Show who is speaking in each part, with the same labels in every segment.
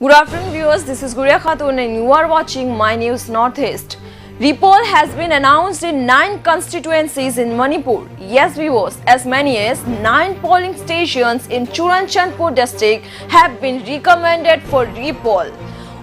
Speaker 1: Good afternoon viewers, this is Guria Khatun and you are watching My News Northeast. Repoll has been announced in 9 constituencies in Manipur. Yes viewers, as many as 9 polling stations in Churanchandpur district have been recommended for repoll.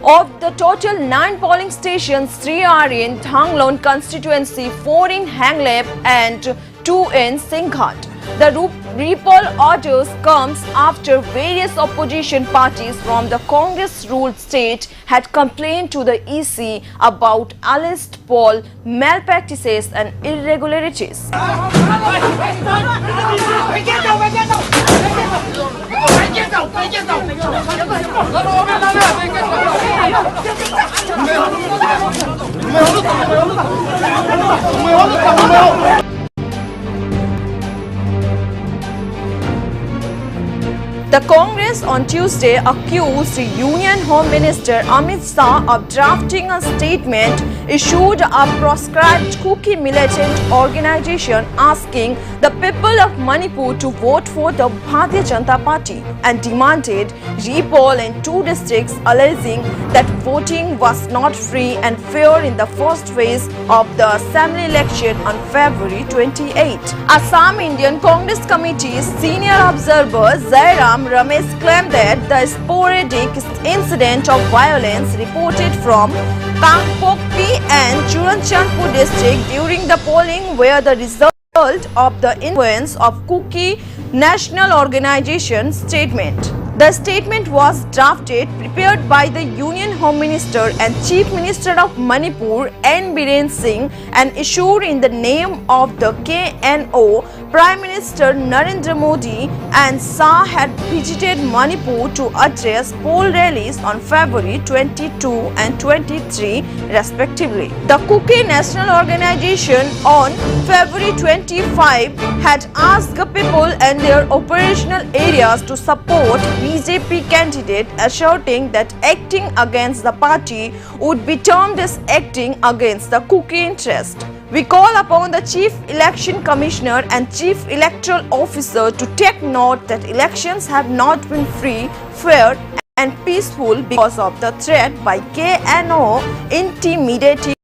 Speaker 1: Of the total 9 polling stations, 3 are in Thanglon constituency, 4 in Hanglep and 2 in Singhat. The repoll orders comes after various opposition parties from the Congress-ruled state had complained to the EC about alleged poll malpractices and irregularities. The Congress on Tuesday accused Union Home Minister Amit Shah of drafting a statement issued a proscribed cookie militant organization asking the people of Manipur to vote for the Bharatiya Janata Party and demanded repoll in 2 districts, alleging that voting was not free and fair in the first phase of the assembly election on February 28. Assam Indian Congress Committee's senior observer Jairam Ramesh claimed that the sporadic incident of violence reported from Kangpokpi and Churanchandpur district during the polling were the result of the influence of Kuki National Organization statement. The statement was drafted, prepared by the Union Home Minister and Chief Minister of Manipur, N. Biren Singh, and issued in the name of the KNO. Prime Minister Narendra Modi and Shah had visited Manipur to address poll rallies on February 22 and 23 respectively. The Kuki National Organization on February 25 had asked the people in their operational areas to support BJP candidate, asserting that acting against the party would be termed as acting against the Kuki interest. We call upon the Chief Election Commissioner and Chief Electoral Officer to take note that elections have not been free, fair and peaceful because of the threat by KNO intimidating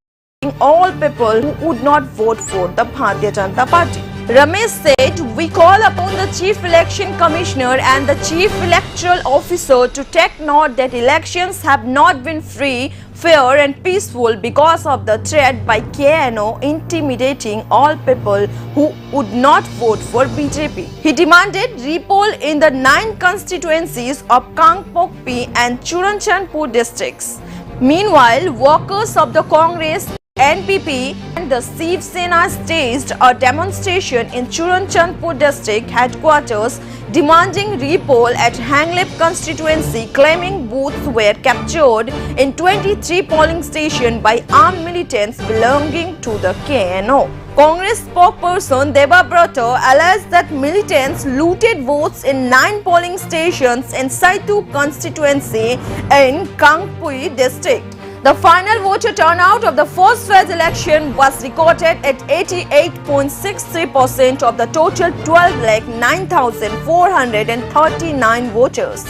Speaker 1: all people who would not vote for the Bharatiya Janata Party. Ramesh said, we call upon the Chief Election Commissioner and the Chief Electoral Officer to take note that elections have not been free, fair and peaceful because of the threat by KNO intimidating all people who would not vote for BJP. He demanded repoll in the 9 constituencies of Kangpokpi and Churanchandpur districts. Meanwhile, workers of the Congress, NPP and the Shiv Sena staged a demonstration in Churanchandpur district headquarters demanding repoll at Hanglep constituency, claiming booths were captured in 23 polling stations by armed militants belonging to the KNO. Congress spokesperson Deva Brata alleged that militants looted votes in 9 polling stations in Saitu constituency in Kangpui district. The final voter turnout of the first phase election was recorded at 88.63% of the total 12,09,439 voters.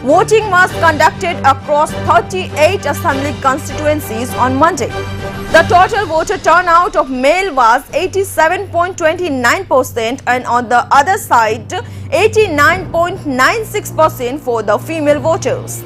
Speaker 1: Voting was conducted across 38 assembly constituencies on Monday. The total voter turnout of male was 87.29% and on the other side 89.96% for the female voters.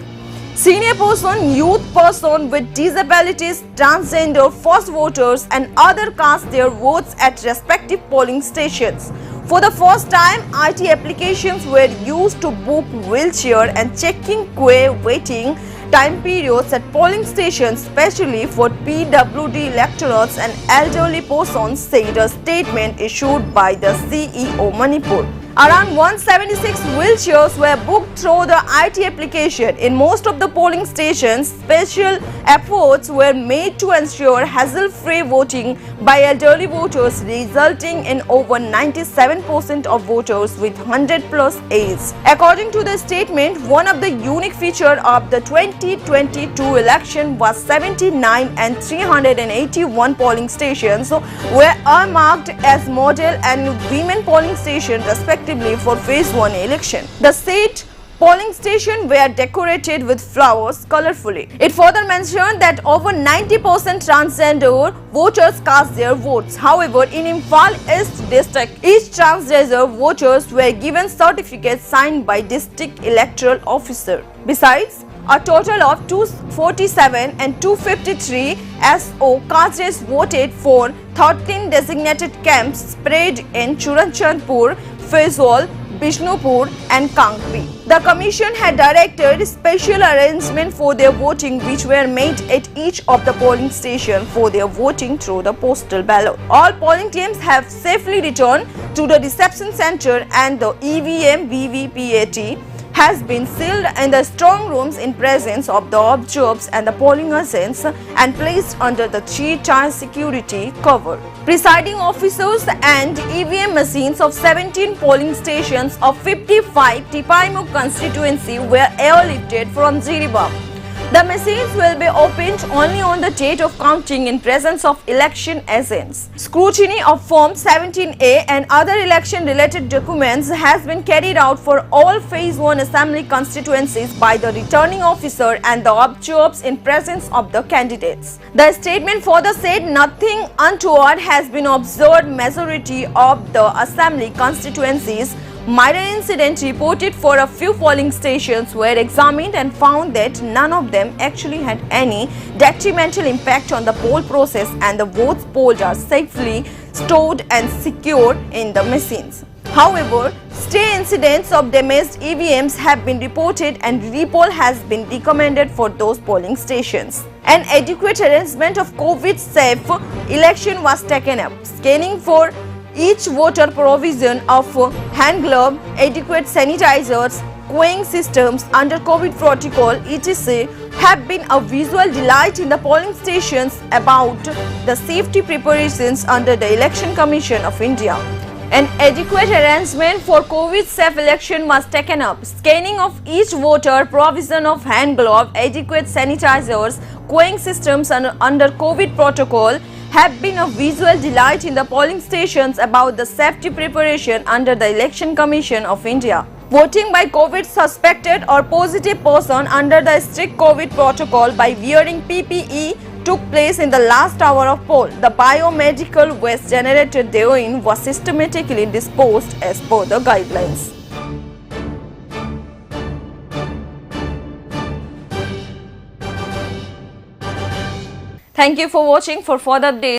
Speaker 1: Senior person, youth person with disabilities, transgender, first voters and other cast their votes at respective polling stations. For the first time, IT applications were used to book wheelchair and checking queue waiting time periods at polling stations, especially for PWD electorates and elderly persons, said a statement issued by the CEO Manipur. Around 176 wheelchairs were booked through the IT application. In most of the polling stations, special efforts were made to ensure hassle-free voting by elderly voters, resulting in over 97% of voters with 100+ age. According to the statement, one of the unique features of the 2022 election was 79 and 381 polling stations were earmarked as model and women polling stations respectively for phase 1 election. The state polling stations were decorated with flowers colorfully. It further mentioned that over 90% transgender voters cast their votes. However, in Imphal East district, each transgender voters were given certificates signed by district electoral officer. Besides, a total of 247 and 253 SO cadres voted for 13 designated camps spread in Churanchandpur, Faisal, Bishnupur and Kankri. The commission had directed special arrangements for their voting which were made at each of the polling stations for their voting through the postal ballot. All polling teams have safely returned to the reception center and the EVM VVPAT has been sealed in the strong rooms in presence of the observers and the polling agents and placed under the 3-tier security cover. Presiding officers and EVM machines of 17 polling stations of 55 Tipaimuk constituency were airlifted from Jiribam. The machines will be opened only on the date of counting in presence of election agents. Scrutiny of Form 17A and other election-related documents has been carried out for all Phase 1 Assembly constituencies by the returning officer and the observers in presence of the candidates. The statement further said nothing untoward has been observed. Majority of the Assembly constituencies minor incidents reported for a few polling stations were examined and found that none of them actually had any detrimental impact on the poll process and the votes polled are safely stored and secured in the machines. However, stray incidents of damaged EVMs have been reported and Repoll has been recommended for those polling stations. An adequate arrangement of COVID-safe election was taken up. Scanning for each voter, provision of hand glove, adequate sanitizers, queuing systems under COVID protocol etc. have been a visual delight in the polling stations about the safety preparations under the Election Commission of India. An adequate arrangement for COVID-safe election was taken up. Scanning of each voter, provision of hand glove, adequate sanitizers, queuing systems under COVID protocol have been a visual delight in the polling stations about the safety preparation under the Election Commission of India. Voting by COVID suspected or positive person under the strict COVID protocol by wearing PPE took place in the last hour of poll. The biomedical waste generated therein was systematically disposed as per the guidelines. Thank you for watching. For further updates,